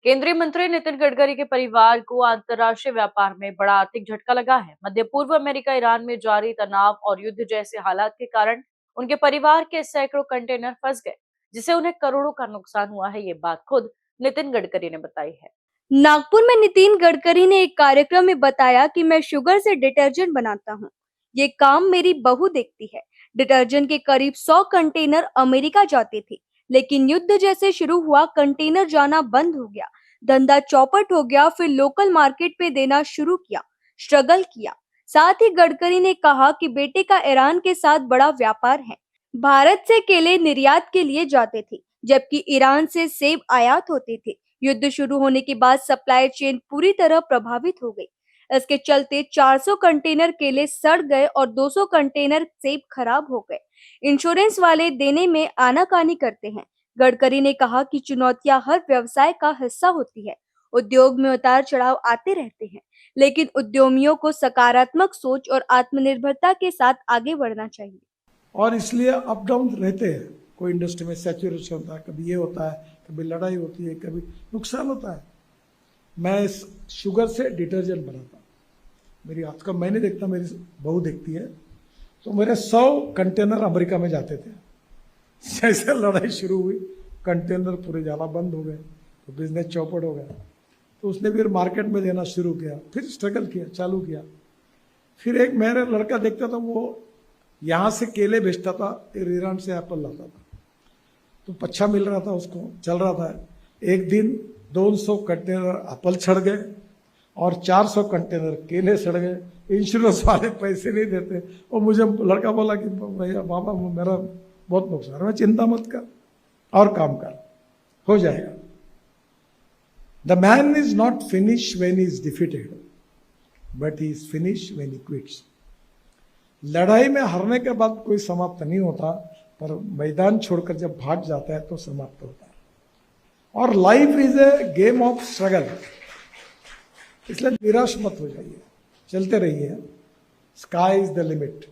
केंद्रीय मंत्री नितिन गडकरी के परिवार को अंतर्राष्ट्रीय व्यापार में बड़ा आर्थिक झटका लगा है। मध्य पूर्व अमेरिका ईरान में जारी तनाव और युद्ध जैसे हालात के कारण उनके परिवार के सैकड़ों कंटेनर फंस गए, जिससे उन्हें करोड़ों का नुकसान हुआ है। ये बात खुद नितिन गडकरी ने बताई है। नागपुर में नितिन गडकरी ने एक कार्यक्रम में बताया कि मैं शुगर से डिटर्जेंट बनाता हूँ। ये काम मेरी बहू देखती है। डिटर्जेंट के करीब 100 कंटेनर अमेरिका जाते थे, लेकिन युद्ध जैसे शुरू हुआ, कंटेनर जाना बंद हो गया, धंधा चौपट हो गया। फिर लोकल मार्केट पे देना शुरू किया, स्ट्रगल किया। साथ ही गडकरी ने कहा कि बेटे का ईरान के साथ बड़ा व्यापार है। भारत से केले निर्यात के लिए जाते थे, जबकि ईरान से सेब आयात होते थे। युद्ध शुरू होने के बाद सप्लाई चेन पूरी तरह प्रभावित हो गई। इसके चलते 400 कंटेनर केले सड़ गए और 200 कंटेनर सेब खराब हो गए। इंश्योरेंस वाले देने में आनाकानी करते हैं। गडकरी ने कहा कि चुनौतियां हर व्यवसाय का हिस्सा होती है। उद्योग में उतार चढ़ाव आते रहते हैं, लेकिन उद्यमियों को सकारात्मक सोच और आत्मनिर्भरता के साथ आगे बढ़ना चाहिए। और इसलिए अप डाउन रहते हैं। कोई इंडस्ट्री में सैचुरेशन होता है, कभी ये होता है, कभी लड़ाई होती है, कभी नुकसान होता है। मैं इस शुगर से डिटर्जेंट बनाता हूँ। मेरी हाथ का मैं नहीं देखता, मेरी बहू देखती है। तो मेरे 100 कंटेनर अमेरिका में जाते थे। जैसे लड़ाई शुरू हुई, कंटेनर पूरे जाना बंद हो गए, तो बिजनेस चौपट हो गया। तो उसने फिर मार्केट में देना शुरू किया, फिर स्ट्रगल किया, चालू किया। फिर एक मेरा लड़का देखता था, वो यहाँ से केले बेचता था, फिर ईरान से एप्पल लाता था, तो अच्छा मिल रहा था उसको, चल रहा था। एक दिन 200 कंटेनर एप्पल सड़ गए और 400 कंटेनर केले सड़ गए। इंश्योरेंस वाले पैसे नहीं देते। और मुझे लड़का बोला कि भैया बाबा मेरा बहुत नुकसान है। मैं चिंता मत कर और काम कर, हो जाएगा। The man is not finish when he is defeated, but he is finish when he quits. लड़ाई में हारने के बाद कोई समाप्त नहीं होता, पर मैदान छोड़कर जब भाग जाता है तो समाप्त होता है। और life is a game of struggle, इसलिए निराश मत हो जाइए, चलते रहिए। Sky is the limit.